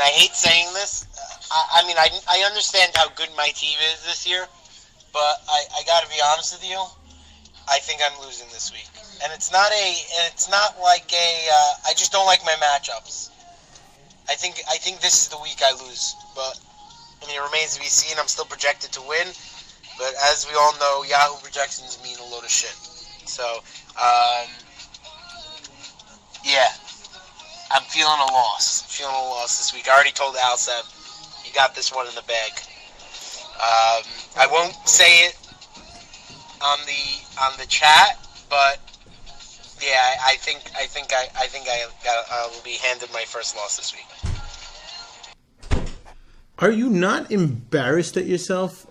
hate saying this. I understand how good my team is this year, but I got to be honest with you. I think I'm losing this week, and it's not like I just don't like my matchups. I think this is the week I lose, but it remains to be seen. I'm still projected to win, but as we all know, Yahoo projections mean a load of shit. So, yeah, I'm feeling a loss. This week. I already told Alsep, you got this one in the bag. I won't say it on the chat, but yeah, I think I will be handed my first loss this week. Are you not embarrassed at yourself?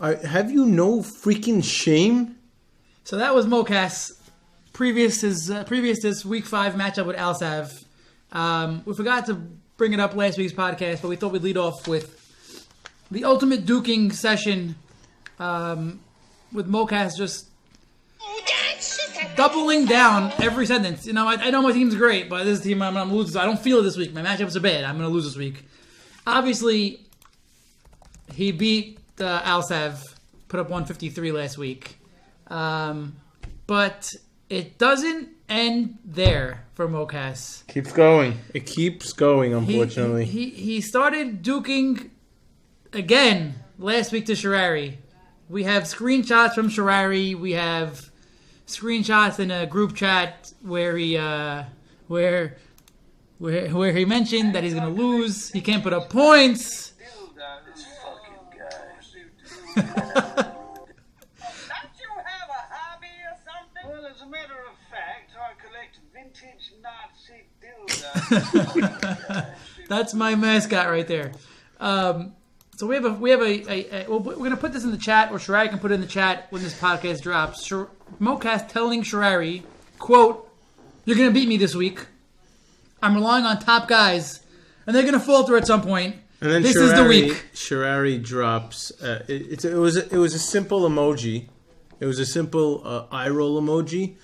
Have you no freaking shame? So that was Mocas. Previous this week 5 matchup with Alsav. We forgot to bring it up last week's podcast, but we thought we'd lead off with the ultimate duking session with Mocas just doubling down every sentence. You know, I know my team's great, but this team I'm going to lose. I don't feel it this week. My matchups are bad. I'm going to lose this week. Obviously, he beat Alsav, put up 153 last week. But it doesn't end there for Mocas. Keeps going. It keeps going, unfortunately. He started duking again last week to Sherari. We have screenshots from Sherari. We have screenshots in a group chat where he where he mentioned that he's gonna lose. He can't put up points. This fucking guy. Don't you have a hobby or something? Well, as a matter of fact, I collect vintage Nazi dildos. That's my mascot right there. So we have a well, we're gonna put this in the chat, or Sherari can put it in the chat when this podcast drops. Mocas telling Sherari, quote, "You're gonna beat me this week. I'm relying on top guys, and they're gonna falter at some point. And then this is the week." Sherari drops. It was a simple emoji. It was a simple eye roll emoji.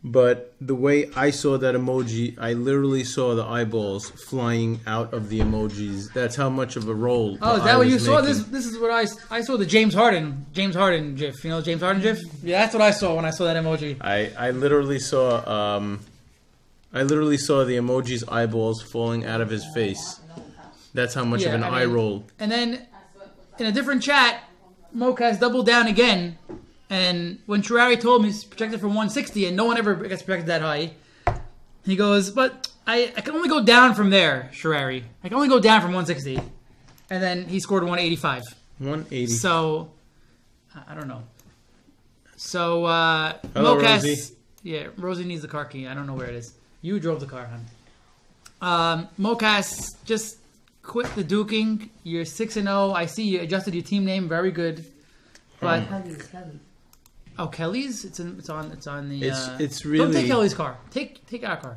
But the way I saw that emoji, I literally saw the eyeballs flying out of the emojis. That's how much of a roll. Oh, is that what you saw? This is what I saw. The James Harden GIF. You know James Harden GIF? Yeah, that's what I saw when I saw that emoji. I literally saw the emoji's eyeballs falling out of his face. That's how much of an eye roll. And then in a different chat, Mocas doubled down again. And when Sherari told me he's projected for 160, and no one ever gets projected that high, he goes, "But I can only go down from there, Sherari. I can only go down from 160." And then he scored 185. 180. So, I don't know. So, Hello, Mocas... Rosie. Yeah, Rosie needs the car key. I don't know where it is. You drove the car, hon. Mocas, just quit the duking. You're 6-0. I see you adjusted your team name. Very good. But... Oh, Kelly's? It's on the... It's really... Don't take Kelly's car. Take our car.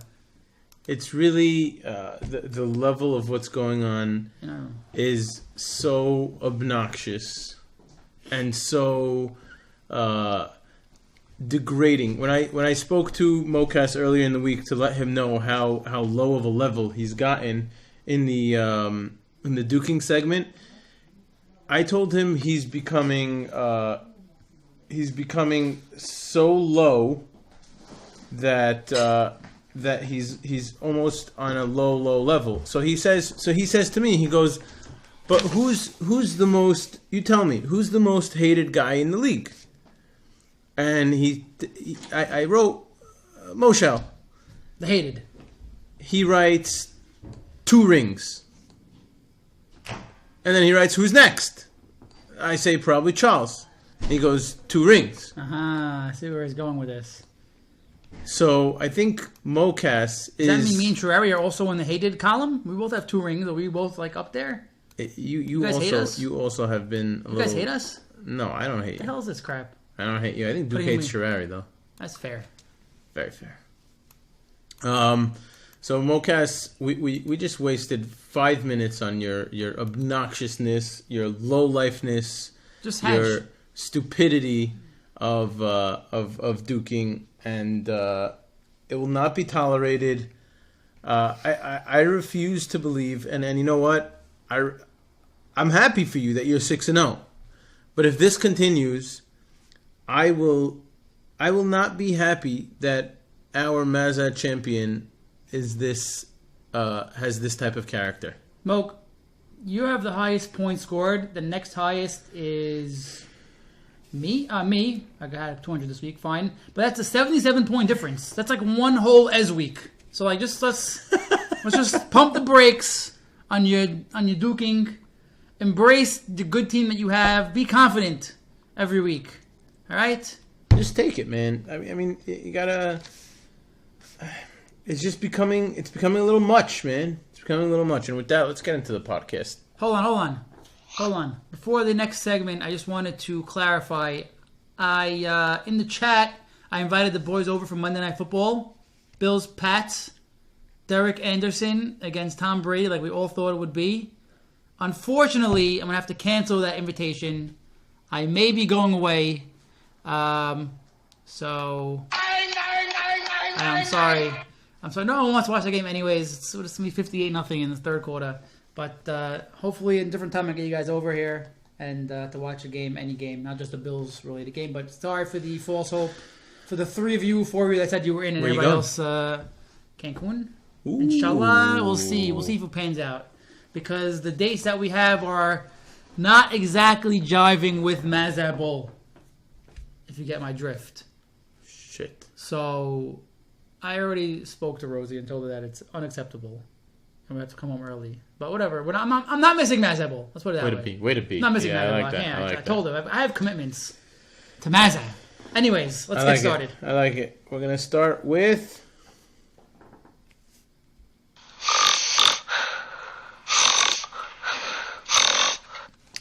It's really... the level of what's going on is so obnoxious and so degrading. When I spoke to Mocas earlier in the week to let him know how low of a level he's gotten in the duking segment, I told him he's becoming so low that he's almost on a low level. So he says to me, he goes, "But who's the most? You tell me, who's the most hated guy in the league?" And I wrote Moshel, The hated. He writes 2 rings. And then he writes, "Who's next?" I say, "Probably Charles." He goes, 2 rings. I see where he's going with this. So I think Mocas is... Does that mean me and Sherari are also in the hated column? We both have 2 rings. Are we both like up there? You guys also hate us? You also have been a You guys hate us? No, I don't hate you. What the hell is this crap? I don't hate you. I think Duke hates Sherari, though. That's fair. Very fair. So Mocas, we just wasted 5 minutes on your obnoxiousness, your low-lifeness, Just your stupidity of duking, and it will not be tolerated. I refuse to believe, and you know what? I'm happy for you that you're 6-0. But if this continues, I will not be happy that our Mazza champion is this has this type of character. Moke, you have the highest point scored. The next highest is me. Me. I got 200 this week. Fine, but that's a 77-point difference. That's like one whole Ez week. So like, let's just pump the brakes on your duking. Embrace the good team that you have. Be confident every week. All right. Just take it, man. I mean, you gotta. It's just becoming. It's becoming a little much, man. It's becoming a little much. And with that, let's get into the podcast. Hold on. Before the next segment, I just wanted to clarify. In the chat, I invited the boys over for Monday Night Football. Bills, Pats, Derek Anderson against Tom Brady, like we all thought it would be. Unfortunately, I'm gonna have to cancel that invitation. I may be going away. So I'm sorry. No one wants to watch the game anyways. It's going to be 58-0 in the third quarter. But hopefully, in a different time, I get you guys over here and to watch a game, any game, not just a Bills-related game. But sorry for the false hope. For the 4 of you that said you were in, and everybody else, Cancun. Ooh. Inshallah, we'll see. We'll see if it pans out. Because the dates that we have are not exactly jiving with Mazza Bowl. If you get my drift. Shit. So, I already spoke to Rosie and told her that it's unacceptable. And we have to come home early. But whatever. I'm not missing Mazza Bowl. Let's put it that way. Way to be. I'm not missing Mazza Bowl. I like that. I told her. I have commitments to Mazza. Anyways, let's get started. I like it. We're going to start with...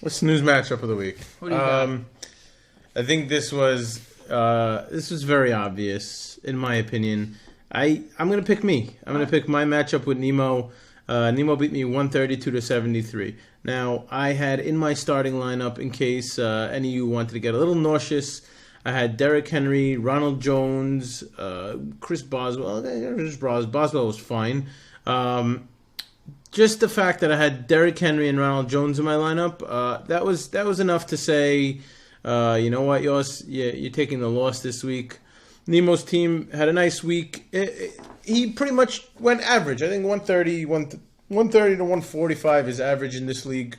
What's the news matchup of the week? What do you got? I think this was very obvious, in my opinion. I'm going to pick me. I'm going to pick my matchup with Nemo. Nemo beat me 132-73. Now, I had in my starting lineup, in case any of you wanted to get a little nauseous, I had Derrick Henry, Ronald Jones, Chris Boswell. Boswell was fine. Just the fact that I had Derrick Henry and Ronald Jones in my lineup, that was enough to say, you know what, Yoss, you're taking the loss this week. Nemo's team had a nice week. He pretty much went average. I think 130 to 145 is average in this league.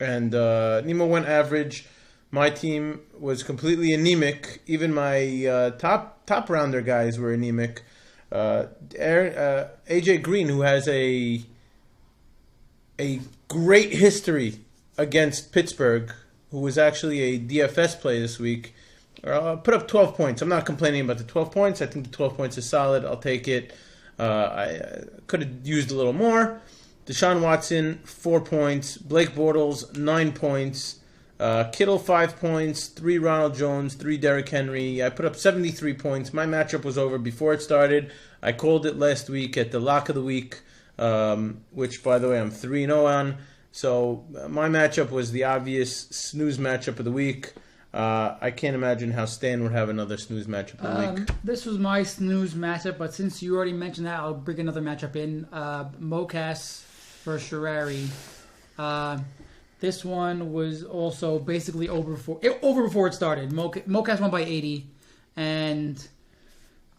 And Nemo went average. My team was completely anemic. Even my top rounder guys were anemic. AJ Green, who has a great history against Pittsburgh, who was actually a DFS play this week, put up 12 points. I'm not complaining about the 12 points. I think the 12 points is solid. I'll take it. I could have used a little more. Deshaun Watson, 4 points. Blake Bortles, 9 points. Kittle, 5 points. 3 Ronald Jones, 3 Derrick Henry. I put up 73 points. My matchup was over before it started. I called it last week at the lock of the week. Which, by the way, I'm 3-0 on. So my matchup was the obvious snooze matchup of the week. I can't imagine how Stan would have another snooze matchup of the week. This was my snooze matchup, but since you already mentioned that, I'll bring another matchup in. Mocas versus Sherrari. This one was also basically over before it started. Mocas won by 80, and...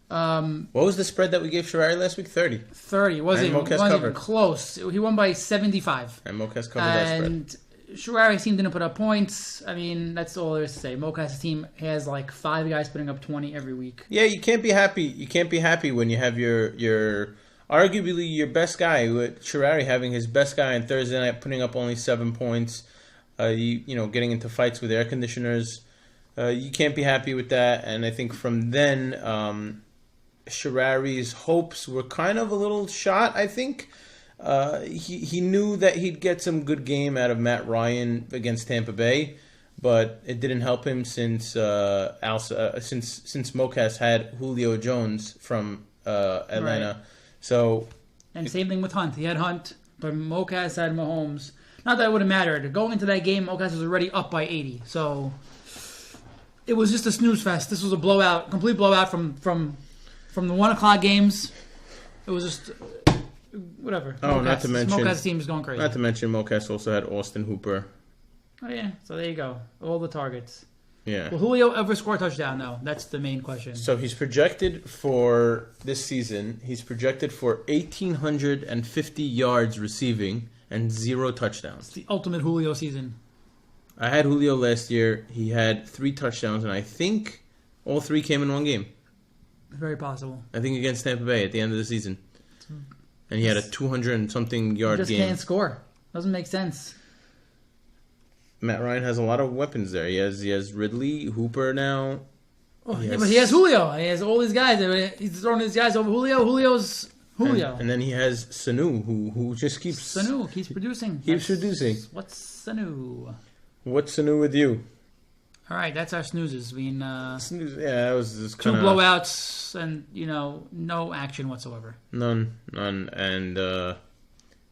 what was the spread that we gave Sherrari last week? 30. 30. Wasn't even close. He won by 75. And Mocas covered that spread. And Sherrari's team didn't put up points. I mean, that's all there is to say. Mocas' team has like 5 guys putting up 20 every week. Yeah, you can't be happy. You can't be happy when you have your arguably your best guy, with Sherrari having his best guy on Thursday night, putting up only 7 points. Getting into fights with air conditioners. You can't be happy with that. And I think from then... Sherrari's hopes were kind of a little shot, I think. He knew that he'd get some good game out of Matt Ryan against Tampa Bay, but it didn't help him since Mocas had Julio Jones from Atlanta. Right. So, and same thing with Hunt. He had Hunt, but Mocas had Mahomes. Not that it would have mattered. Going into that game, Mocas was already up by 80. So it was just a snooze fest. This was a blowout, complete blowout from the 1 o'clock games. It was just whatever. Oh, not to mention- Smokehouse team is going crazy. Not to mention, Mocas also had Austin Hooper. Oh yeah, so there you go. All the targets. Yeah. Will Julio ever score a touchdown? No, that's the main question. So he's projected for this season. He's projected for 1,850 yards receiving and 0 touchdowns. The ultimate Julio season. I had Julio last year. He had 3 touchdowns, and I think all 3 came in one game. Very possible. I think against Tampa Bay at the end of the season. And he had a 200 and something yard Just game. can't score. Doesn't make sense. Matt Ryan has a lot of weapons there. He has Ridley, Hooper now. Oh, Yes. yeah, but he has Julio. He has all these guys. He's throwing his guys over Julio. Julio's Julio. And then he has Sanu, who just keeps Sanu keeps producing. Keeps producing. What's Sanu? What's Sanu with you? All right, that's our snoozes. I mean, Yeah, that was just 2 kind of blowouts and, no action whatsoever. none, and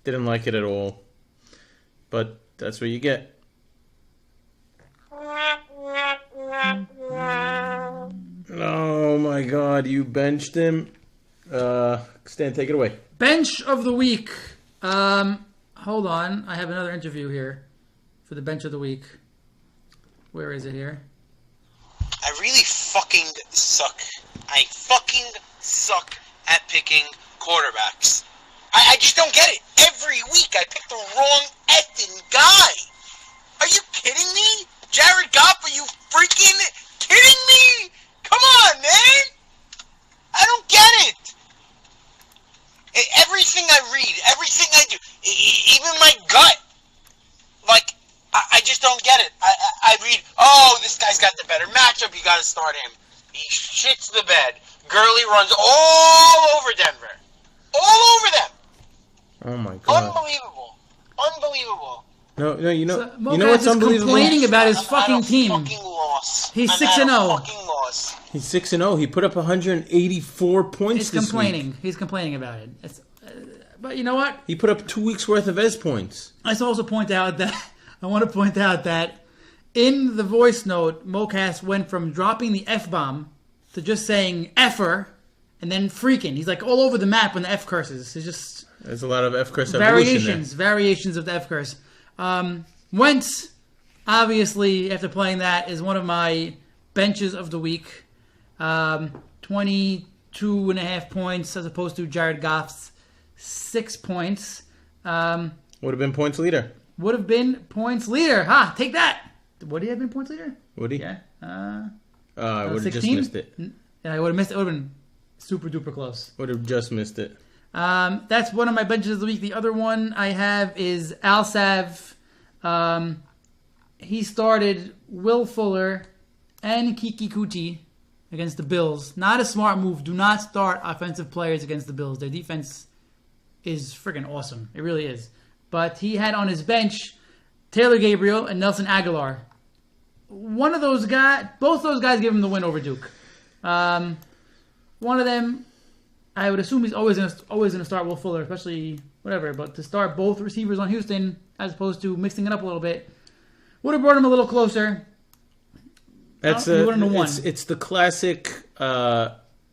didn't like it at all. But that's what you get. Oh my God! You benched him. Stan, take it away. Bench of the week. Hold on. I have another interview here for the bench of the week. Where is it here? I really fucking suck. I fucking suck at picking quarterbacks. I just don't get it. Every week I pick the wrong effing guy. Are you kidding me? Jared Goff, are you freaking kidding me? Come on, man. I don't get it. Everything I read, everything I do, even my gut, like, I just don't get it. I read, oh, this guy's got the better matchup, you gotta start him. He shits the bed. Gurley runs all over Denver. All over them. Oh my God! Unbelievable. No, you know Mocas what's is unbelievable? complaining about his I'm fucking at a team. fucking loss. He's I'm 6-0. at a fucking loss. He's 6-0. He put up 184 points He's this complaining. week. He's complaining about it. But you know what? He put up 2 weeks worth of S points. I also point out that I want to point out that in the voice note, Mocas went from dropping the F-bomb to just saying F'er and then freaking. He's like all over the map when the F curses. It's just There's a lot of F curse evolution variations of the F curse. Wentz, obviously, after playing that, is one of my benches of the week. 22.5 points as opposed to Jared Goff's 6 points. Would have been points leader. Would have been points leader. Ha! Take that. Would he have been points leader? Would he? Yeah. I would have just 16? missed it. Yeah, I would have missed it. It would have been super duper close. Would have just missed it. That's one of my benches of the week. The other one I have is Alsav. He started Will Fuller and Kiki Kuti against the Bills. Not a smart move. Do not start offensive players against the Bills. Their defense is freaking awesome. It really is. But he had on his bench Taylor Gabriel and Nelson Aguilar. One of those guys, both those guys gave him the win over Duke. One of them, I would assume he's always gonna start Will Fuller, especially whatever. But to start both receivers on Houston as opposed to mixing it up a little bit would have brought him a little closer. That's He wouldn't have won. It's the classic.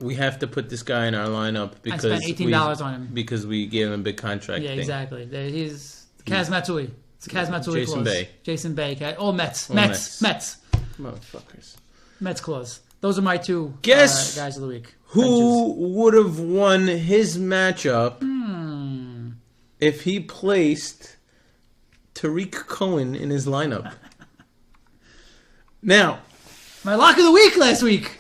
We have to put this guy in our lineup because spent $18 on him because we gave him a big contract. Yeah, thing. exactly. He's Kaz Matsui. It's a Kaz Matsui Jason clause. Bay. Jason Bay. All Mets. All Mets. Motherfuckers. Mets clause. Those are my two Guess guys of the week. Who would have won his matchup Hmm. if he placed Tariq Cohen in his lineup? Now, My lock of the week last week.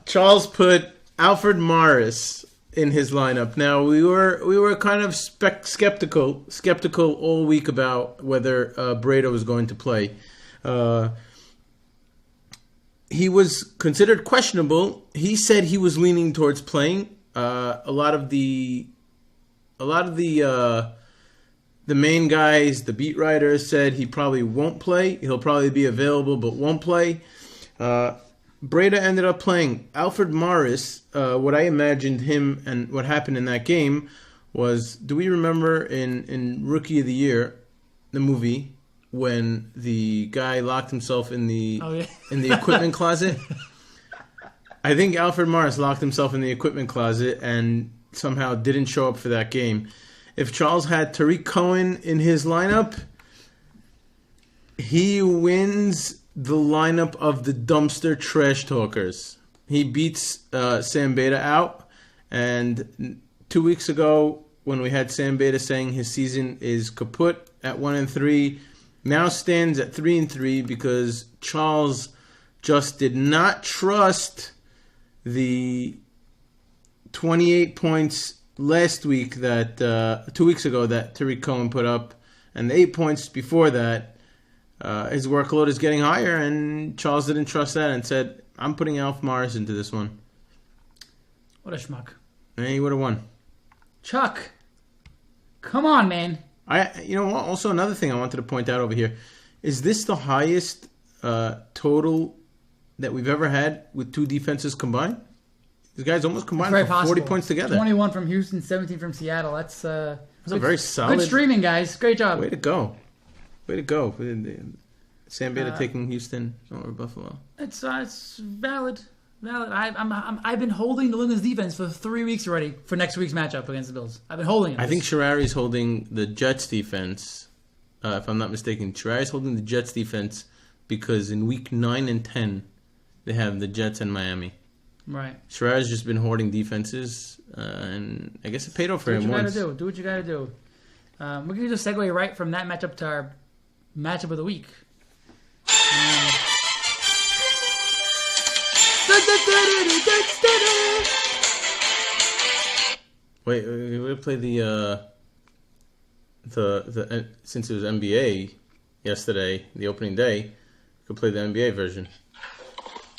Charles put Alfred Morris in his lineup. Now we were kind of skeptical all week about whether Breda was going to play. He was considered questionable. He said he was leaning towards playing. A lot of the main guys, the beat writers, said he probably won't play. He'll probably be available, but won't play. Breda ended up playing. Alfred Morris, what I imagined him and what happened in that game was, do we remember in Rookie of the Year, the movie, when the guy locked himself in the Oh, yeah. in the equipment closet? I think Alfred Morris locked himself in the equipment closet and somehow didn't show up for that game. If Charles had Tariq Cohen in his lineup, he wins the lineup of the dumpster trash talkers. He beats Sam Beta out, and 2 weeks ago when we had Sam Beta saying his season is kaput at 1-3, now stands at 3-3 because Charles just did not trust the 28 points last week that 2 weeks ago that Tariq Cohen put up, and the 8 points before that. His workload is getting higher, and Charles didn't trust that and said, I'm putting Alf Morris into this one. What a schmuck. And he would have won. Chuck, come on, man. You know what? Also, another thing I wanted to point out over here. Is this the highest total that we've ever had with two defenses combined? These guys almost combined for 40 points together. 21 from Houston, 17 from Seattle. That's a very solid. Good streaming, guys. Great job. Way to go. Way to go. Sam Beta taking Houston over Buffalo. It's valid. I've been holding the Lincoln's defense for 3 weeks already for next week's matchup against the Bills. I've been holding it. I think Sherrari's holding the Jets defense. If I'm not mistaken, Sherrari's holding the Jets defense because in week 9 and 10 they have the Jets and Miami. Right. Sherrari's just been hoarding defenses, and I guess it paid off for him once. Do what you gotta do. We're gonna just segue right from that matchup to our matchup of the week. Wait, we play the since it was NBA yesterday, the opening day, we could play the NBA version.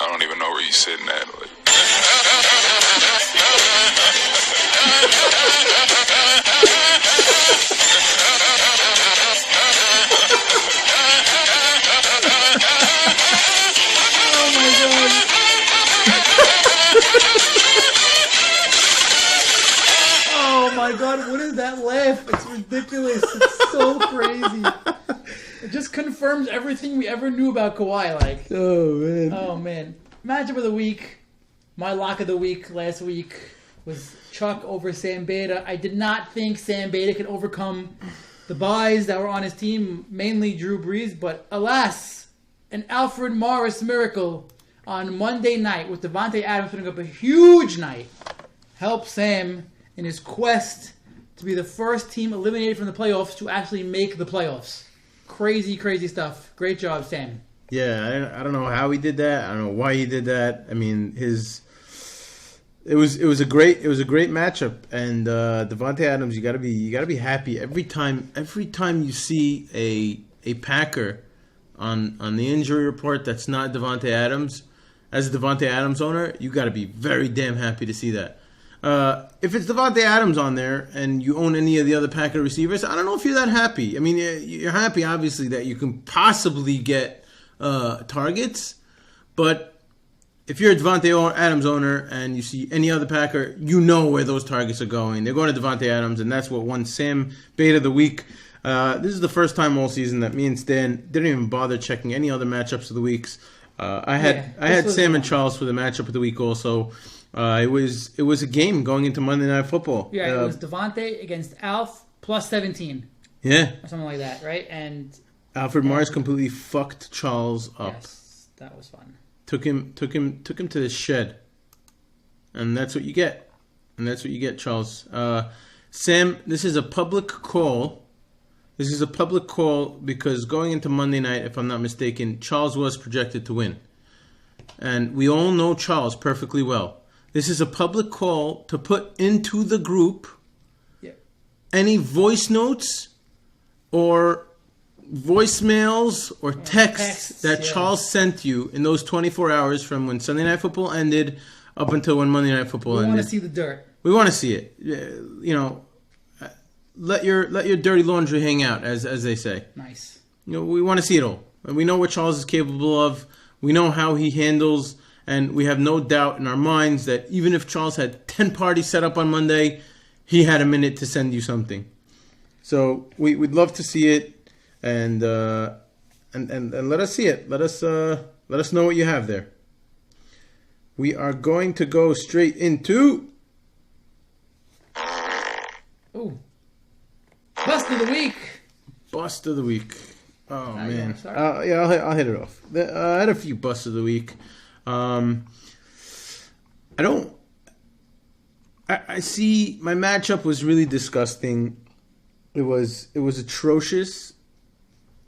I don't even know where you're sitting at. Oh my god, what is that laugh? It's ridiculous. It's so crazy. It just confirms everything we ever knew about Kawhi. Like, oh man. Matchup of the week. My lock of the week last week was Chuck over Sam Beta. I did not think Sam Beta could overcome the buys that were on his team, mainly Drew Brees, but alas, an Alfred Morris miracle on Monday night with Devontae Adams putting up a huge night helped Sam in his quest to be the first team eliminated from the playoffs to actually make the playoffs. Crazy, crazy stuff. Great job, Sam. Yeah, I don't know how he did that. I don't know why he did that. I mean, it was a great matchup, and Devontae Adams, you gotta be happy every time you see a Packer on the injury report that's not Devontae Adams. As a Devontae Adams owner, you gotta be very damn happy to see that. If it's Devontae Adams on there and you own any of the other Packer receivers, I don't know if you're that happy. I mean, you're happy, obviously, that you can possibly get targets. But if you're a Devontae Adams owner and you see any other Packer, you know where those targets are going. They're going to Devontae Adams, and that's what won Sam Beta of the week. This is the first time all season that me and Stan didn't even bother checking any other matchups of the weeks. I had Sam and Charles for the matchup of the week also. It was a game going into Monday Night Football. Yeah, it was Devontae against Alf plus 17. Yeah, or something like that, right? And Alfred Morris completely fucked Charles up. Yes, that was fun. Took him to the shed, and that's what you get. And that's what you get, Charles. Sam, this is a public call. This is a public call because going into Monday night, if I'm not mistaken, Charles was projected to win, and we all know Charles perfectly well. This is a public call to put into the group any voice notes or voicemails or texts that Charles sent you in those 24 hours from when Sunday Night Football ended up until when Monday Night Football ended. We want to see the dirt. We want to see it. You know, let your dirty laundry hang out, as they say. Nice. You know, we want to see it all. And we know what Charles is capable of. We know how he handles. And we have no doubt in our minds that even if Charles had 10 parties set up on Monday, he had a minute to send you something. So we'd love to see it, and let us see it. Let us know what you have there. we are going to go straight into... Ooh. Bust of the week. Bust of the week. Oh, man. Sorry. Yeah, I'll hit it off. I had a few busts of the week. I see my matchup was really disgusting. It was atrocious.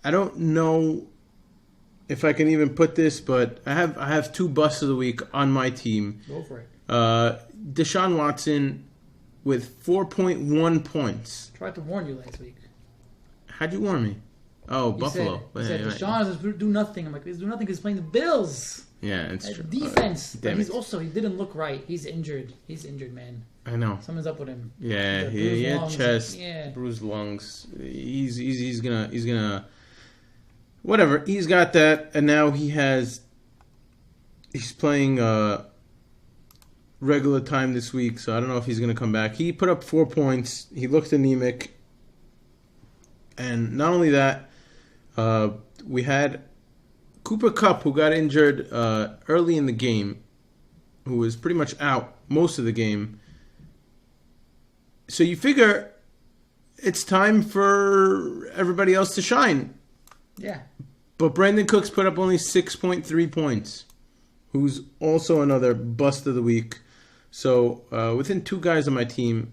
I don't know if I can even put this, but I have two busts of the week on my team. Go for it. Deshaun Watson with 4.1 points. Tried to warn you last week. How'd you warn me? Oh, You Buffalo. said Deshaun does do nothing. I'm like, he's doing nothing because he's playing the Bills. Yeah, it's true. Defense. But Damn he it. didn't look right. He's injured. He's injured, man. I know. Something's up with him. Yeah, Bruised he had lungs. chest, Yeah. bruised lungs. He's gonna whatever. He's got that, and now he's playing regular time this week. So I don't know if he's gonna come back. He put up 4 points. He looked anemic, and not only that, we had Cooper Kupp, who got injured early in the game, who was pretty much out most of the game. So you figure it's time for everybody else to shine. Yeah. But Brandon Cooks put up only 6.3 points, who's also another bust of the week. So within two guys on my team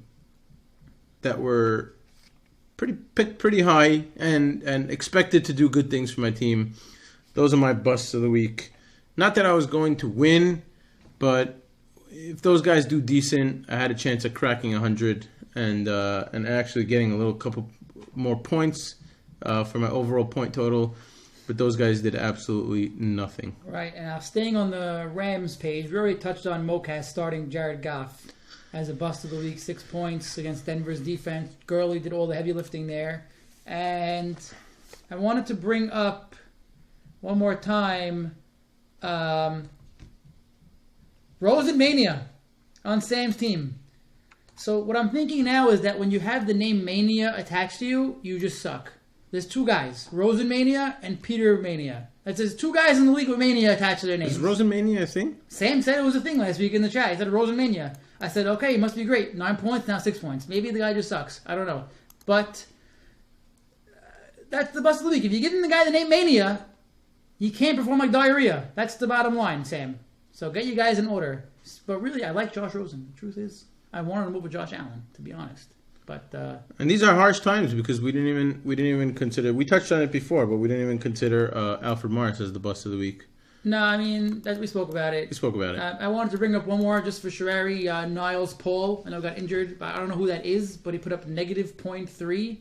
that were picked pretty high and expected to do good things for my team, those are my busts of the week. Not that I was going to win, but if those guys do decent, I had a chance of cracking 100 and actually getting a little couple more points for my overall point total. But those guys did absolutely nothing. Right, and now staying on the Rams page, we already touched on Mocas starting Jared Goff as a bust of the week, 6 points against Denver's defense. Gurley did all the heavy lifting there. And I wanted to bring up one more time Rosenmania on Sam's team. So what I'm thinking now is that when you have the name Mania attached to you, you just suck. There's two guys, Rosenmania and Peter Mania. There's two guys in the league with Mania attached to their names. Is Rosenmania a thing? Sam said it was a thing last week in the chat. He said Rosenmania. I said, okay, it must be great. 9 points, now 6 points. Maybe the guy just sucks. I don't know. But that's the bust of the week. If you're giving the guy the name Mania, he can't perform like diarrhea. That's the bottom line, Sam. So get you guys in order. But really, I like Josh Rosen. The truth is, I wanted to move with Josh Allen, to be honest. But and these are harsh times because we didn't even consider. We touched on it before, but we didn't even consider Alfred Morris as the bust of the week. no, I mean, we spoke about it. We spoke about it. I wanted to bring up one more just for Sherrari. Niles Paul, I know got injured, but I don't know who that is, but he put up negative 0.3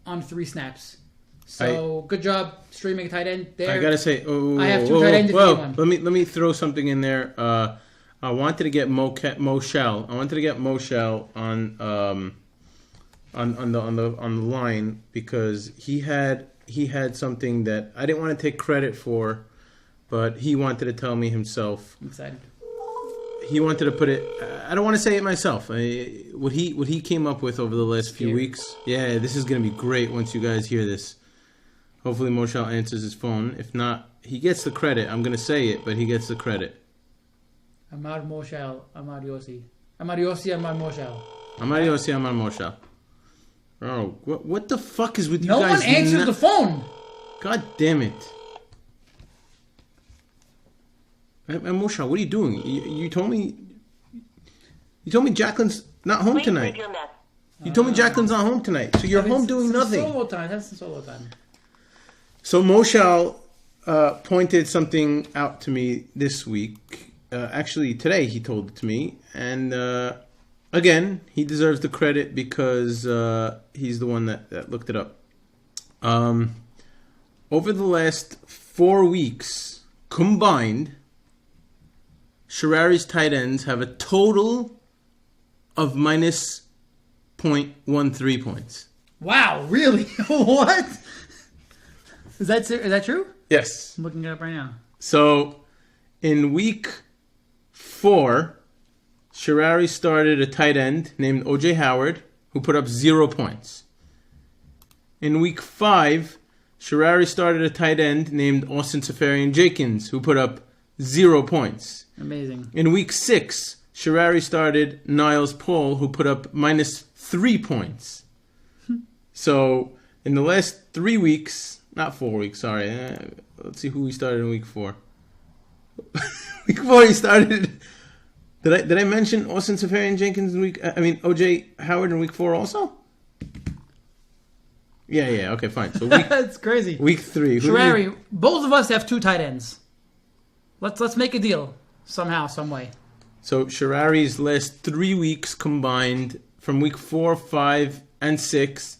on 3 snaps. So good job streaming a tight end there. I gotta say, I have two tight ends if you need one. let me throw something in there. I wanted to get Moshel. I wanted to get Moshel on the line because he had something that I didn't want to take credit for, but he wanted to tell me himself. I'm excited. He wanted to put it. I don't want to say it myself. What he came up with over the last few weeks. Yeah, this is gonna be great once you guys hear this. Hopefully Moshel answers his phone. If not, he gets the credit. I'm gonna say it, but he gets the credit. Amar Moshel, Amar Yossi. Amar Yossi, Amar Moshel. Amar Yossi, Amar Moshel. Oh, what the fuck is with you No guys? one answers the phone. God damn it. Moshel, what are you doing? You told me Jacqueline's not home tonight. You told me Jacqueline's not home tonight, so you're home doing nothing. Solo time. That's some solo time. So Moshel pointed something out to me this week. Actually, today he told it to me, and again, he deserves the credit because he's the one that looked it up. Over the last 4 weeks combined, Sherrari's tight ends have a total of minus 0.13 points. Wow, really? What? Is that true? Yes. I'm looking it up right now. So, in week 4, Sherrari started a tight end named O.J. Howard, who put up 0 points. In week 5, Sherrari started a tight end named Austin Safarian-Jenkins, who put up 0 points. Amazing. In week 6, Sherrari started Niles Paul, who put up -3 points. So in the last 3 weeks, not 4 weeks, sorry. Let's see who he started in week 4. Week 4 he started. Did I mention Austin Safarian Jenkins in week? I mean OJ Howard in week 4 also. Yeah. Okay, fine. So That's crazy. Week 3. Sherrari, both of us have 2 tight ends. Let's make a deal somehow, some way. So Sherrari's last 3 weeks combined, from week 4, 5, and 6,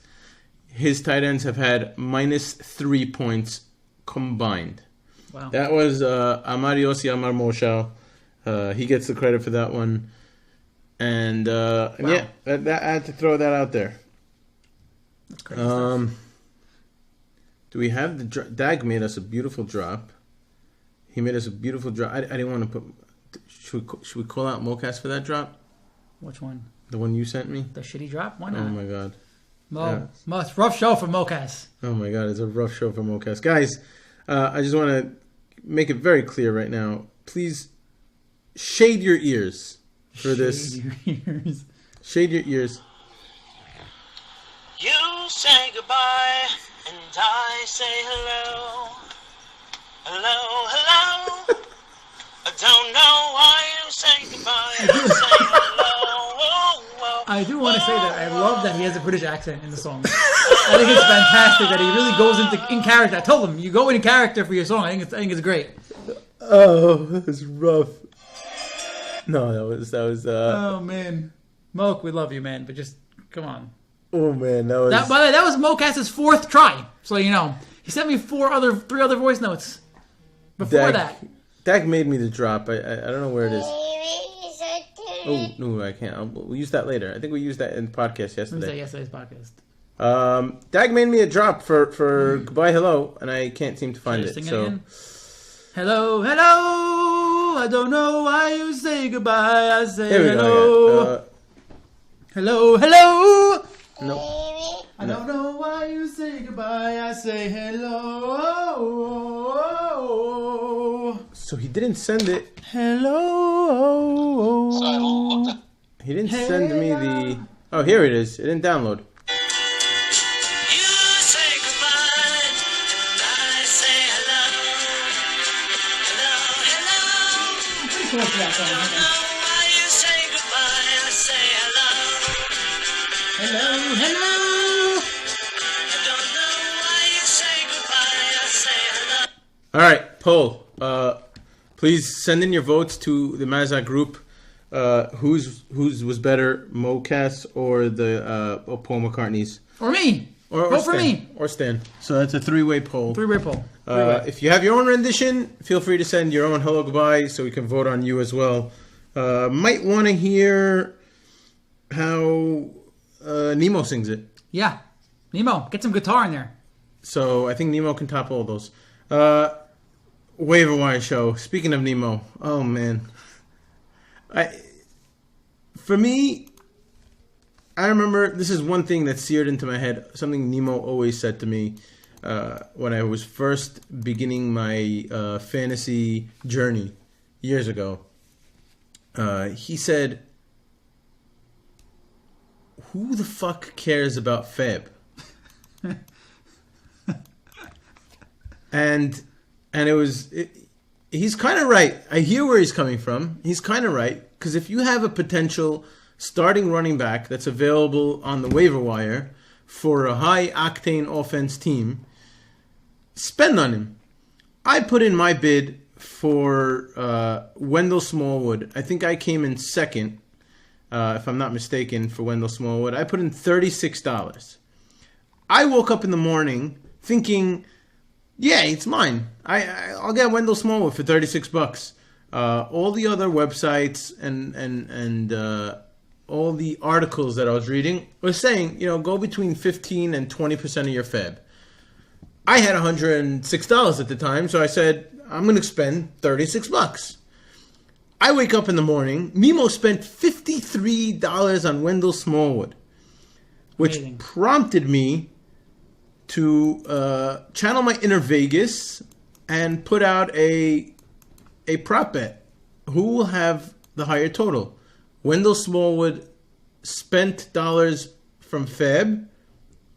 his tight ends have had -3 points combined. Wow. That was Amar Yossi Amar Moshal. He gets the credit for that one. And yeah, I had to throw that out there. That's crazy stuff. Do we have the Dag made us a beautiful drop. He made us a beautiful drop. I didn't want to put. Should we call out Mocas for that drop? Which one? The one you sent me. The shitty drop? Why not? Oh my god. It's rough show for Mocas. Oh my god, it's a rough show for Mocas, guys. I just want to make it very clear right now. Please shade your ears for this. Shade your ears. Shade your ears. You say goodbye, and I say hello. Hello, hello. I don't know why you say goodbye. I say hello. Whoa, whoa, I do want to say that I love that he has a British accent in the song. I think it's fantastic that he really goes in character. I told him, you go in character for your song. I think it's great. Oh, that's rough. No, that was. Oh man, Moke, we love you, man, but just come on. Oh man, that was. By the way, that was Mocas's 4th try. So you know, he sent me 3 other voice notes before that. Dak made me the drop. I don't know where it is. Oh no, I can't. We'll use that later. I think we used that in the podcast yesterday. Yesterday's podcast. Dag made me a drop for Goodbye Hello, and I can't seem to find it. Sing So again? Hello, hello. I don't know why you say goodbye. I say here we hello. go. Hello, hello. No. I don't know why you say goodbye. I say hello. So he didn't send it. Hello. So I looked at He didn't send me the. Oh, here it is. It didn't download. You say goodbye, and I say hello. Hello, hello. I'm pretty close to that song. Don't know why you say goodbye, I say hello. Hello, hello. I don't know why you say goodbye, I say hello. All right, poll. Please send in your votes to the Mazza group. Whose was better, Mocas or the Paul McCartney's? Or me. Or Vote for Stan. me. Or Stan. So that's a 3-way poll. 3-way poll. If you have your own rendition, feel free to send your own hello goodbye so we can vote on you as well. Might want to hear how Nemo sings it. Yeah. Nemo, get some guitar in there. So I think Nemo can top all those. Waiver wire show. Speaking of Nemo, oh man, for me, I remember this is one thing that seared into my head. Something Nemo always said to me when I was first beginning my fantasy journey years ago. He said, "Who the fuck cares about Fab?" And he's kind of right. I hear where he's coming from. He's kind of right. Because if you have a potential starting running back that's available on the waiver wire for a high-octane offense team, spend on him. I put in my bid for Wendell Smallwood. I think I came in second, if I'm not mistaken, for Wendell Smallwood. I put in $36. I woke up in the morning thinking, yeah, it's mine. I'll get Wendell Smallwood for $36. All the other websites and all the articles that I was reading were saying, go between 15 and 20% of your fab. I had $106 at the time, so I said, I'm going to spend $36. I wake up in the morning. Mimo spent $53 on Wendell Smallwood, which Amazing. prompted me to channel my inner Vegas and put out a a prop bet. Who will have the higher total? Wendell Smallwood spent dollars from Fab,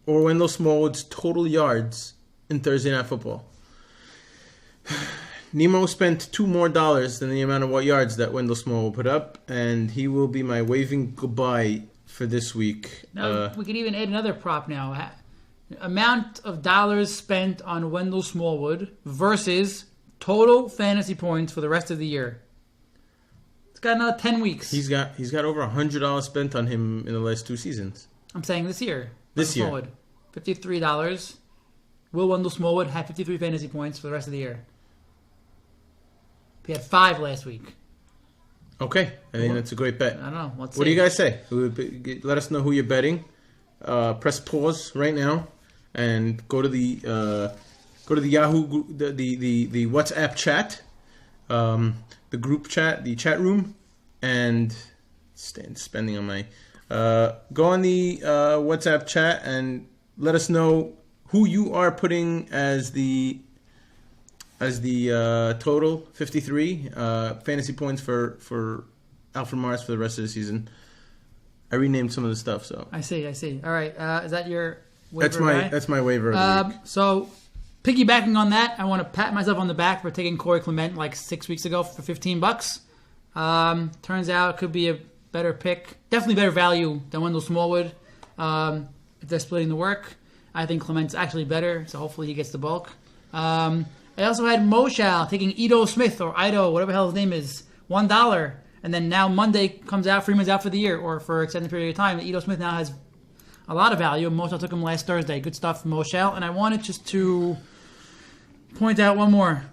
or Wendell Smallwood's total yards in Thursday Night Football? Nemo spent $2 more than the amount of yards that Wendell Smallwood put up, and he will be my waving goodbye for this week. Now, we could even add another prop now. Amount of dollars spent on Wendell Smallwood versus total fantasy points for the rest of the year. It's got another 10 weeks. He's got over $100 spent on him in the last 2 seasons. I'm saying this year. This year. Smallwood, $53. Will Wendell Smallwood have 53 fantasy points for the rest of the year? He had 5 last week. Okay, I think that's a great bet. I don't know. What do you guys say? Let us know who you're betting. Press pause right now and go to the Yahoo, the WhatsApp chat, the group chat, the chat room, and spending on my. Go on the WhatsApp chat and let us know who you are putting as the total 53 fantasy points for Alfred Morris for the rest of the season. I renamed some of the stuff, so I see. All right, is that your waiver? That's my waiver of the week. So, piggybacking on that, I want to pat myself on the back for taking Corey Clement like 6 weeks ago for $15. Turns out it could be a better pick, definitely better value than Wendell Smallwood. If they're splitting the work, I think Clement's actually better, so hopefully he gets the bulk. I also had Moshal taking Ito Smith or Ido, whatever the hell his name is, $1. And then now Monday comes out, Freeman's out for the year or for an extended period of time. Ito Smith now has a lot of value. Moshal took him last Thursday. Good stuff from Moshal. And I wanted just to point out one more.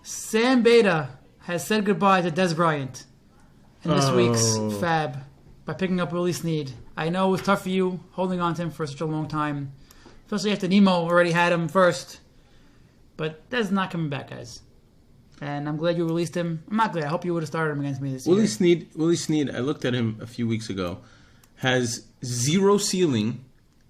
Sam Beta has said goodbye to Des Bryant in this week's Fab by picking up Willie Snead. I know it was tough for you holding on to him for such a long time, especially after Nemo already had him first. But Des is not coming back, guys. And I'm glad you released him. I'm not glad. I hope you would have started him against me this year. Willie Snead, I looked at him a few weeks ago, has 0 ceiling,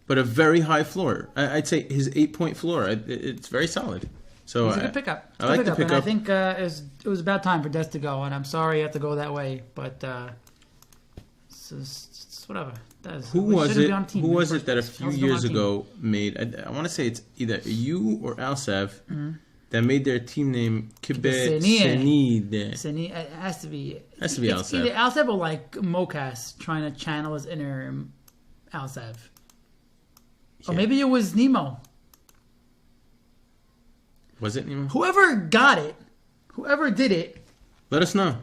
but a very high floor. I'd say his 8-point floor. It's very solid. So he's a good pickup. I like the pickup. And I think it was about time for Des to go, and I'm sorry you have to go that way, but it's whatever. Who was it that a few years ago made? I want to say it's either you or Alsav that made their team name Kibbe Senid. It has to be. Has to be Alsav. Either Alsav or like Mokas trying to channel his inner Alsav. Or maybe it was Nemo. Was it Nemo? Whoever got it, whoever did it. Let us know.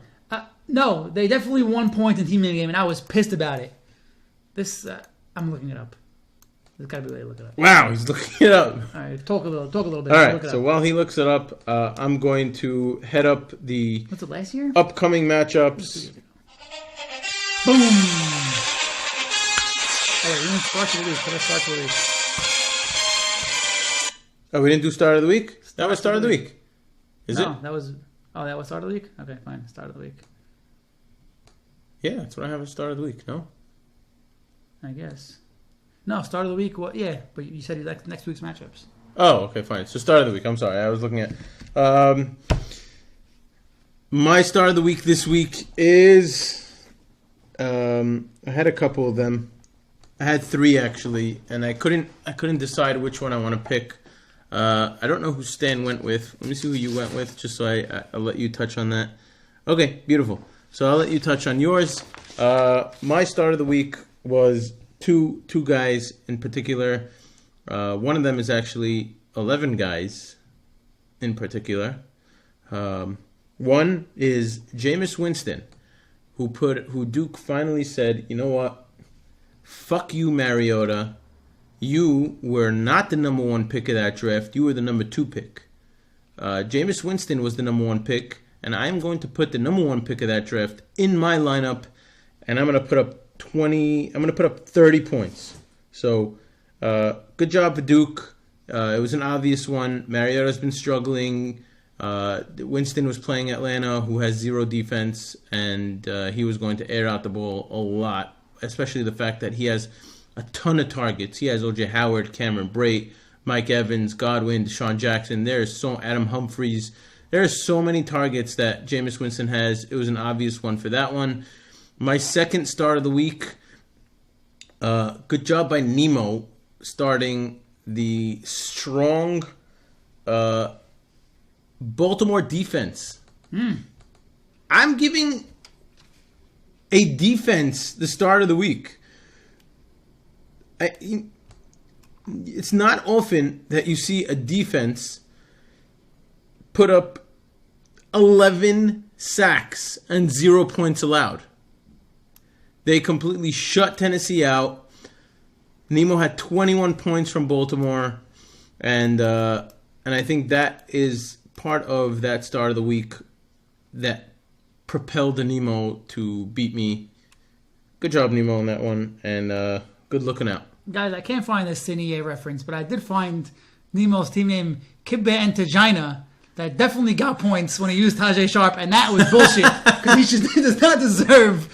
No, they definitely won points in team name game, and I was pissed about it. This, I'm looking it up. There's got to be a way to look it up. Wow, he's looking it up. All right, talk a little bit. All right, so while he looks it up, I'm going to head up the what's it, last year? Upcoming matchups. Boom! All right, we didn't start the week. Let's start the week. Oh, we didn't do start of the week? That was start of the week. Is it? That was start of the week? Okay, fine. Start of the week. Yeah, that's what I have at start of the week, no? I guess. No, start of the week. Well, yeah, but you said you liked next week's matchups. Oh, okay, fine. So start of the week. I'm sorry. I was looking at... my start of the week this week is... I had a couple of them. I had 3, actually, and I couldn't decide which one I want to pick. I don't know who Stan went with. Let me see who you went with, just so I'll let you touch on that. Okay, beautiful. So I'll let you touch on yours. My start of the week was two guys in particular. One of them is actually 11 guys in particular. One is Jameis Winston, who Duke finally said, you know what? Fuck you, Mariota. You were not the number 1 pick of that draft. You were the number 2 pick. Jameis Winston was the number 1 pick, and I'm going to put the number 1 pick of that draft in my lineup, and I'm going to put up 30 points. So, good job for Duke. It was an obvious one. Mariota's been struggling. Winston was playing Atlanta, who has 0 defense, and he was going to air out the ball a lot, especially the fact that he has a ton of targets. He has O.J. Howard, Cameron Brate, Mike Evans, Godwin, Deshaun Jackson. There's Adam Humphries. There are so many targets that Jameis Winston has. It was an obvious one for that one. My second start of the week, good job by Nemo starting the strong Baltimore defense. I'm giving a defense the start of the week. It's not often that you see a defense put up 11 sacks and 0 points allowed. They completely shut Tennessee out. Nemo had 21 points from Baltimore, and I think that is part of that start of the week that propelled Nemo to beat me. Good job, Nemo, on that one, and good looking out. Guys, I can't find this Cine reference, but I did find Nemo's team name Kibbe and Tajina that definitely got points when he used Tajay Sharp, and that was bullshit because he does not deserve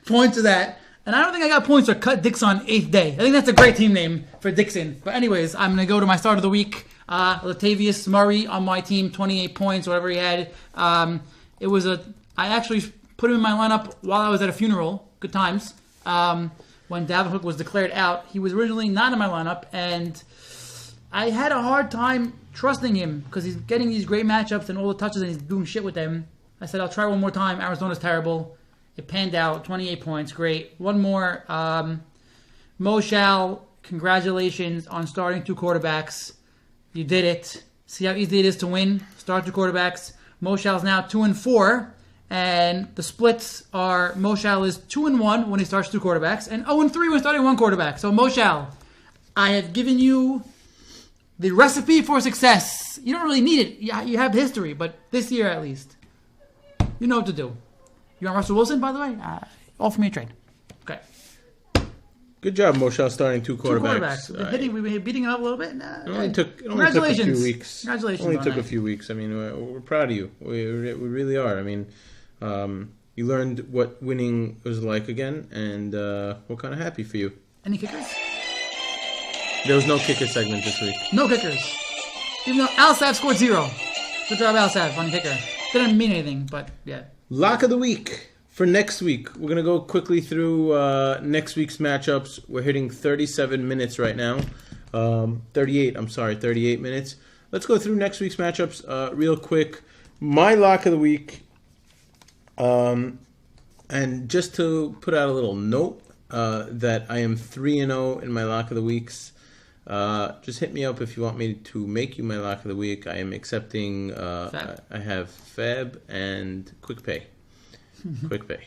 points for that. And I don't think I got points for Cut Dixon 8th Day. I think that's a great team name for Dixon. But anyways, I'm going to go to my start of the week. Latavius Murray on my team, 28 points, whatever he had. I actually put him in my lineup while I was at a funeral. Good times. When Dalvin Cook was declared out, he was originally not in my lineup, and I had a hard time trusting him because he's getting these great matchups and all the touches, and he's doing shit with them. I said, I'll try one more time. Arizona's terrible. It panned out. 28 points. Great. One more. Mo Shal, congratulations on starting 2 quarterbacks. You did it. See how easy it is to win? Start 2 quarterbacks. Mo Shal's now 2-4. And the splits are Moshal is 2-1 when he starts 2 quarterbacks and 0-3 when starting 1 quarterback. So Moshal, I have given you the recipe for success. You don't really need it. You have history, but this year at least, you know what to do. You want Russell Wilson, by the way? Offer me a trade. Okay. Good job, Moshal, starting 2 2 quarterbacks. quarterbacks. We're beating it up a little bit. It only took a Congratulations. few weeks. Congratulations. Only took a few weeks. I mean, we're proud of you. We really are. I mean, you learned what winning was like again, and we're kind of happy for you. Any kickers? There was no kicker segment this week. No kickers. Even though Al-Sav scored 0. Good job, Al-Sav, on kicker. Didn't mean anything, but yeah. Lock of the week for next week. We're going to go quickly through next week's matchups. We're hitting 37 minutes right now. 38 minutes. Let's go through next week's matchups real quick. My lock of the week. And just to put out a little note that I am 3-0 in my lock of the weeks. Just hit me up if you want me to make you my lock of the week. I am accepting. I have Fab and QuickPay. QuickPay.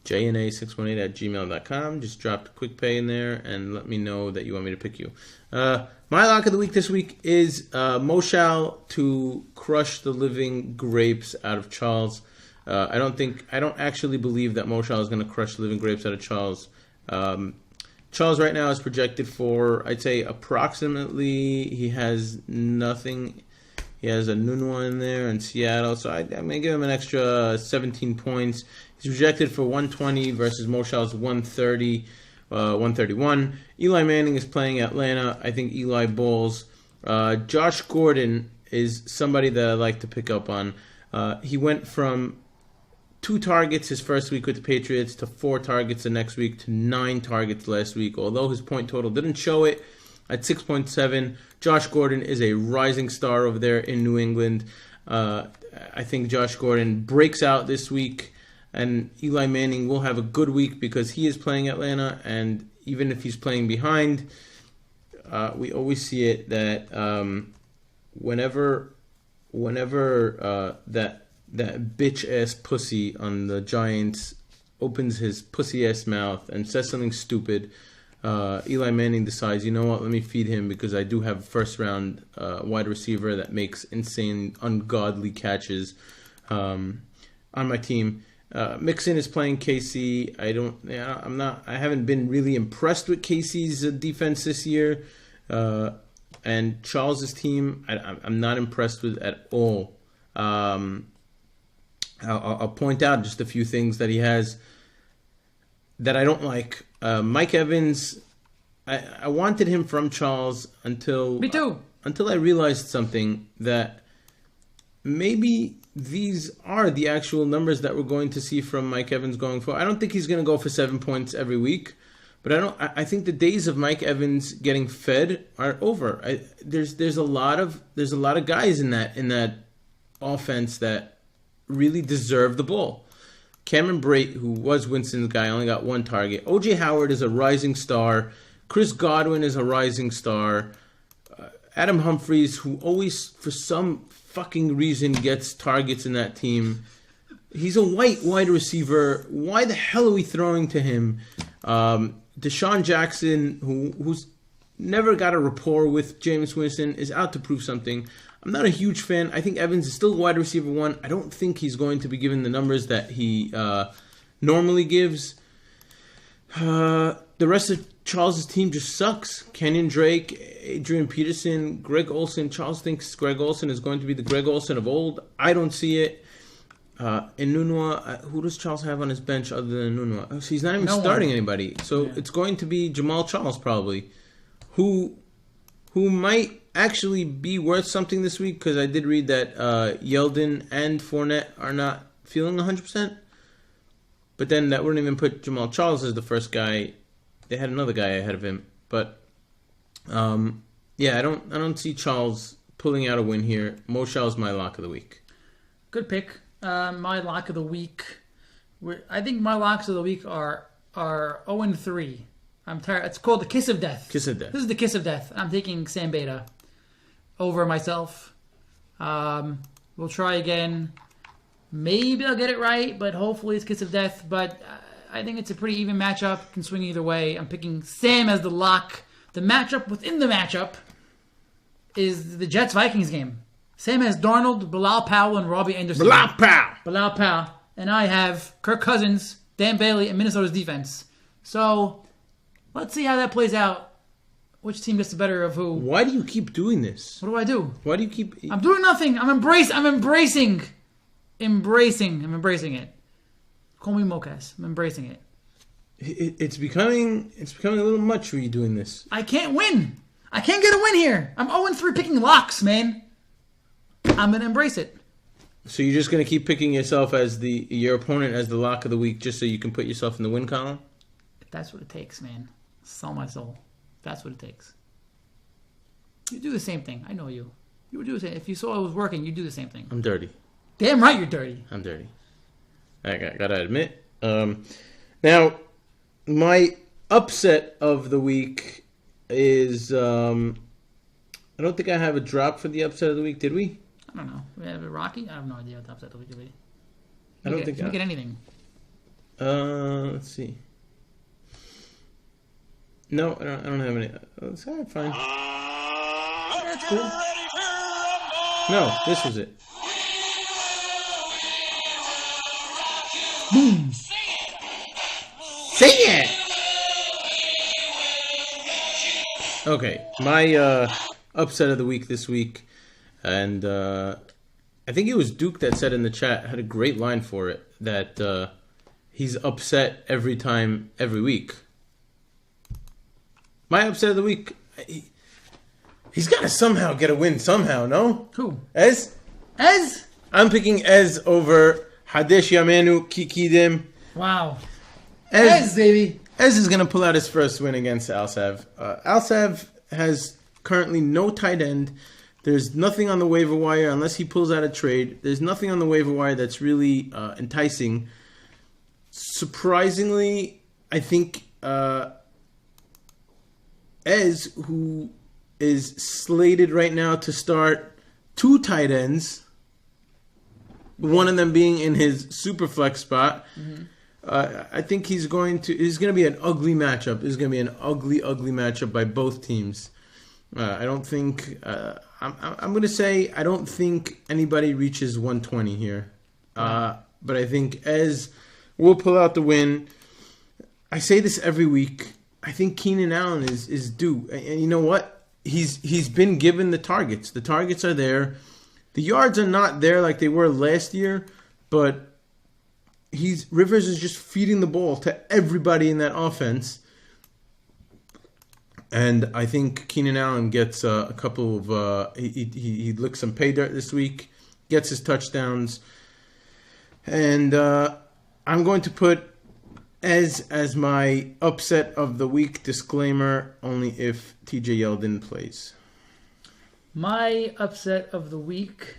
JNA618@gmail.com. Just drop QuickPay in there and let me know that you want me to pick you. My lock of the week this week is Moshal to crush the living grapes out of Charles. I don't actually believe that Moshal is going to crush the living grapes out of Charles. Charles right now is projected for, I'd say, approximately, he has nothing. He has a Nunwa in there in Seattle, so I'm going to give him an extra 17 points. He's projected for 120 versus Moshal's 130, 131. Eli Manning is playing Atlanta. I think Eli balls. Josh Gordon is somebody that I like to pick up on. He went from 2 targets his first week with the Patriots to 4 targets the next week to 9 targets last week. Although his point total didn't show it at 6.7, Josh Gordon is a rising star over there in New England. I think Josh Gordon breaks out this week, and Eli Manning will have a good week because he is playing Atlanta, and even if he's playing behind, we always see it that whenever that bitch-ass pussy on the Giants opens his pussy-ass mouth and says something stupid, Eli Manning decides, you know what, let me feed him because I do have a first-round wide receiver that makes insane, ungodly catches on my team. Mixon is playing KC. I haven't been really impressed with KC's defense this year. And Charles's team, I'm not impressed with at all. I'll point out just a few things that he has that I don't like. Mike Evans, I wanted him from Charles until Me too. Until I realized something, that maybe these are the actual numbers that we're going to see from Mike Evans going forward. I don't think he's going to go for 7 points every week, but I think the days of Mike Evans getting fed are over. There's a lot of guys in that offense that really deserve the ball. Cameron Brate, who was Winston's guy, only got 1 target. O.J. Howard is a rising star. Chris Godwin is a rising star. Adam Humphries, who always, for some fucking reason, gets targets in that team. He's a white wide receiver. Why the hell are we throwing to him? Deshaun Jackson, who's never got a rapport with Jameis Winston, is out to prove something. I'm not a huge fan. I think Evans is still wide receiver 1. I don't think he's going to be given the numbers that he normally gives. The rest of Charles' team just sucks. Kenyon Drake, Adrian Peterson, Greg Olsen. Charles thinks Greg Olsen is going to be the Greg Olsen of old. I don't see it. Enunwa, who does Charles have on his bench other than Enunwa? He's not even starting anybody. So it's going to be Jamal Charles probably, who might actually be worth something this week, because I did read that Yeldon and Fournette are not feeling 100%. But then that wouldn't even put Jamal Charles as the first guy. They had another guy ahead of him. But I don't see Charles pulling out a win here. Moshel's my lock of the week. Good pick. My lock of the week. I think my locks of the week are 0-3. I'm tired. It's called the Kiss of Death. Kiss of Death. This is the Kiss of Death. I'm taking Sam Beta over myself. We'll try again. Maybe I'll get it right, but hopefully it's Kiss of Death. But I think it's a pretty even matchup. Can swing either way. I'm picking Sam as the lock. The matchup within the matchup is the Jets-Vikings game. Sam has Darnold, Bilal Powell, and Robbie Anderson. Bilal Powell. And I have Kirk Cousins, Dan Bailey, and Minnesota's defense. So let's see how that plays out. Which team gets the better of who? Why do you keep doing this? What do I do? Why do you keep... I'm doing nothing. I'm embracing it. Call me Mocas. I'm embracing it. It's becoming a little much for you doing this. I can't win. I can't get a win here. I'm 0-3 picking locks, man. I'm going to embrace it. So you're just going to keep picking yourself as your opponent as the lock of the week just so you can put yourself in the win column? If that's what it takes, man. Sell my soul. That's what it takes. You do the same thing. I know you. You would do the same. If you saw it was working, you'd do the same thing. I'm dirty. Damn right you're dirty. I'm dirty. I gotta admit. Now, my upset of the week is... I don't think I have a drop for the upset of the week. Did we? I don't know. We have a Rocky? I have no idea what the upset of the week will be. I don't think I get anything. Let's see. No, I don't have any. That's all right, fine. That's cool. No, this was it. Boom. Sing it! Okay, my upset of the week this week, and I think it was Duke that said in the chat, had a great line for it, that he's upset every time, every week. My upset of the week, he's got to somehow get a win somehow, no? Who? Ez? Ez? I'm picking Ez over Hadesh Yamenu Kikidim. Wow. Ez, baby. Ez is going to pull out his first win against Alsav. Alsav has currently no tight end. There's nothing on the waiver wire unless he pulls out a trade. There's nothing on the waiver wire that's really enticing. Surprisingly, I think Ez, who is slated right now to start 2 tight ends, one of them being in his super flex spot. Mm-hmm. I think he's going to be an ugly matchup. It's going to be an ugly matchup by both teams. I don't think I'm going to say I don't think anybody reaches 120 here. But I think Ez will pull out the win. I say this every week. I think Keenan Allen is due. And you know what? He's been given the targets. The targets are there. The yards are not there like they were last year, but Rivers is just feeding the ball to everybody in that offense. And I think Keenan Allen gets a couple of he licks some pay dirt this week, gets his touchdowns, and I'm going to put as my upset of the week disclaimer only if TJ Yeldon plays. My upset of the week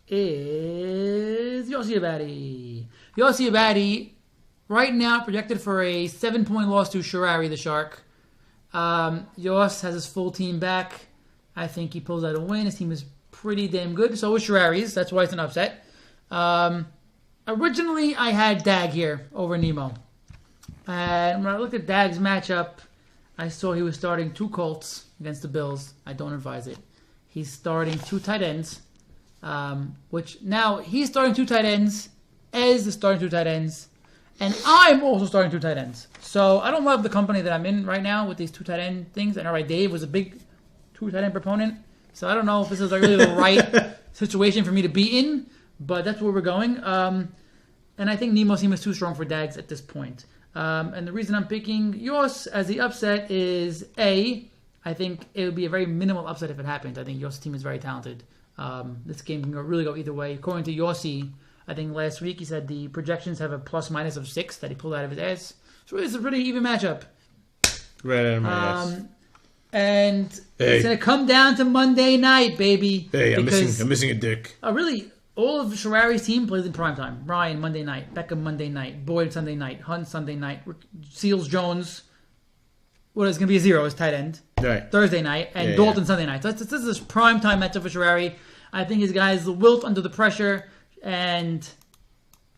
is Yossi Abadi. Yossi Abadi, right now projected for a 7-point loss to Sharari the Shark. Yoss has his full team back. I think he pulls out a win. His team is pretty damn good. So is Sharari's. That's why it's an upset. Originally, I had Dag here over Nemo. And when I looked at Dag's matchup, I saw he was starting 2 Colts against the Bills. I don't advise it. He's starting 2 tight ends. Which now he's starting 2 tight ends. Ez is starting 2 tight ends. And I'm also starting 2 tight ends. So I don't love the company that I'm in right now with these 2 tight end things. And all right, Dave was a big 2 tight end proponent. So I don't know if this is like really the right situation for me to be in. But that's where we're going. And I think Nemo's team is too strong for Dags at this point. And the reason I'm picking Yoss as the upset is I think it would be a very minimal upset if it happens. I think Yoss' team is very talented. This game can really go either way. According to Yossi, I think last week he said the projections have a plus-minus of 6 that he pulled out of his ass. So it's a pretty even matchup. Right out of my ass. And it's going to come down to Monday night, baby. Hey, I'm missing a dick. Really, all of Sharari's team plays in primetime. Ryan, Monday night. Beckham, Monday night. Boyd, Sunday night. Hunt, Sunday night. Seals, Jones. What is going to be a 0 is tight end. Right. Thursday night. And Dalton, Sunday night. So this is a primetime matchup for Sharari. I think his guys wilt under the pressure. And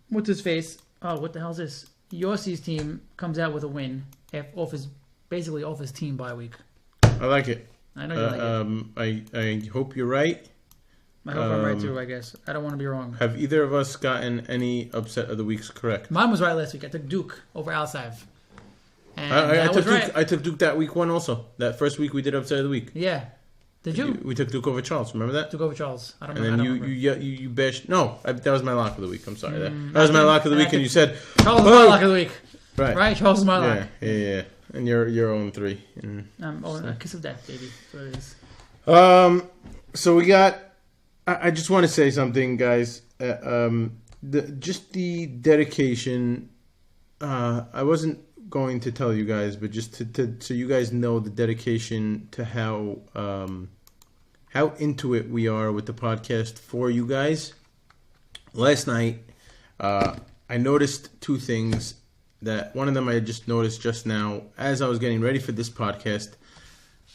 what's his face? Oh, what the hell is this? Yossi's team comes out with a win off his team bye week. I like it. I know you like it. I hope you're right. I hope I'm right too, I guess. I don't want to be wrong. Have either of us gotten any upset of the weeks correct? Mine was right last week. I took Duke over Alsav. And I was took right. Duke, I took Duke that week 1 also. That first week we did upset of the week. Yeah. Did you? We took Duke over Charles. Remember that? Duke over Charles. I don't and know. And then you bashed. No, that was my lock of the week. I'm sorry. That was my lock of the week, and you said Charles is my lock of the week. Right. Charles is my lock. Yeah. And you're 0-3. A kiss of death, baby. That's what it is. So we got. I just want to say something, guys. Just the dedication. I wasn't going to tell you guys, but just to so you guys know the dedication to how into it we are with the podcast for you guys. Last night, I noticed 2 things. That one of them I just noticed just now as I was getting ready for this podcast,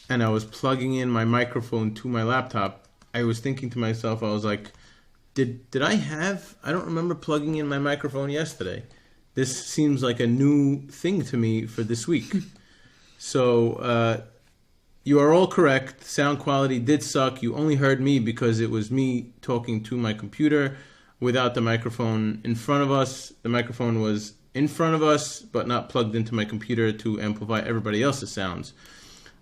and I was plugging in my microphone to my laptop. I was thinking to myself, I was like, did I don't remember plugging in my microphone yesterday. This seems like a new thing to me for this week. So you are all correct. Sound quality did suck. You only heard me because it was me talking to my computer without the microphone in front of us. The microphone was in front of us, but not plugged into my computer to amplify everybody else's sounds.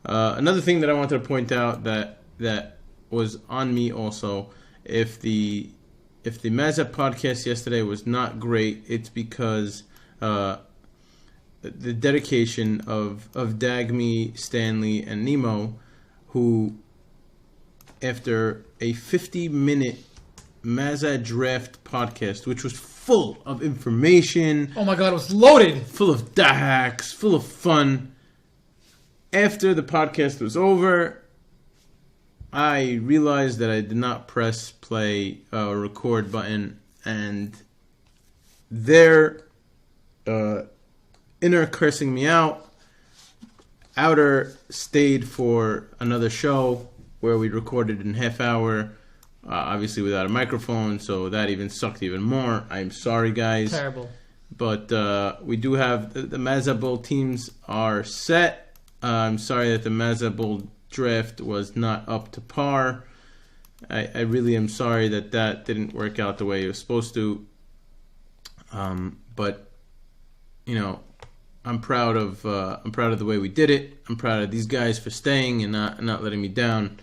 Another thing that I wanted to point out that was on me also, if the Mazza podcast yesterday was not great, it's because the dedication of Dagme, Stanley, and Nemo, who after a 50-minute Mazza draft podcast, which was full of information. Oh my God, it was loaded. Full of hacks, full of fun. After the podcast was over, I realized that I did not press play or record button, and their inner cursing me out, outer stayed for another show where we recorded in half hour. Obviously without a microphone, so that even sucked even more. I'm sorry, guys. Terrible. But we do have the Mazza Bowl teams are set. I'm sorry that the Mazza Bowl draft was not up to par. I really am sorry that didn't work out the way it was supposed to. But I'm proud of the way we did it. I'm proud of these guys for staying and not letting me down.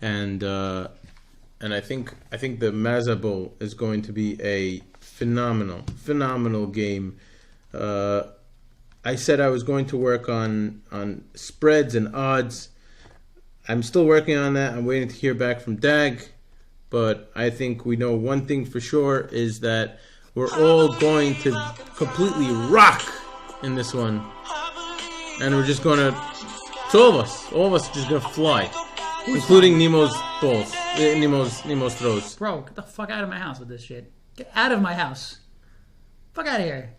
And I think the Mazza Bowl is going to be a phenomenal game. I said I was going to work on spreads and odds. I'm still working on that. I'm waiting to hear back from Dag. But I think we know one thing for sure is that we're all going to completely rock in this one. And we're just going to... It's all of us are just going to fly. Including Nemo's balls. Nemo's throws. Bro, get the fuck out of my house with this shit. Get out of my house. Fuck out of here.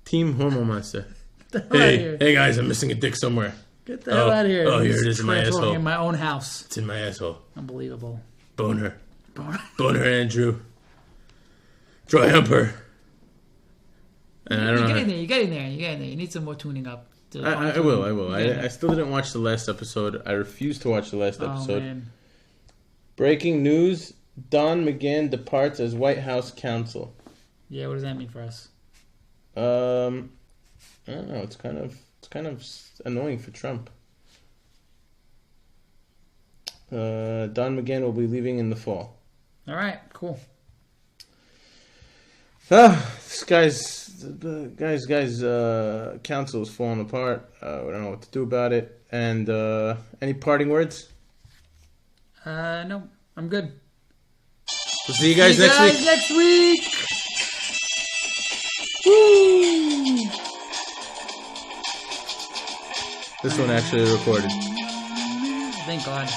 Team Homo Monster. Get the hell out of here. Hey guys, I'm missing a dick somewhere. Get the hell out of here. Oh, here it is in my asshole. In my own house. It's in my asshole. Unbelievable. Boner. Boner, Andrew. Triumper. And I don't know. You get in there. You need some more tuning up. I will. I still didn't watch the last episode. I refuse to watch the last episode. Man. Breaking news: Don McGahn departs as White House counsel. Yeah, what does that mean for us? I don't know. It's kind of annoying for Trump. Don McGahn will be leaving in the fall. All right, cool. This guy's council is falling apart. We don't know what to do about it. And any parting words? No, I'm good. We'll see you guys next week. Woo! This one actually recorded. Thank God.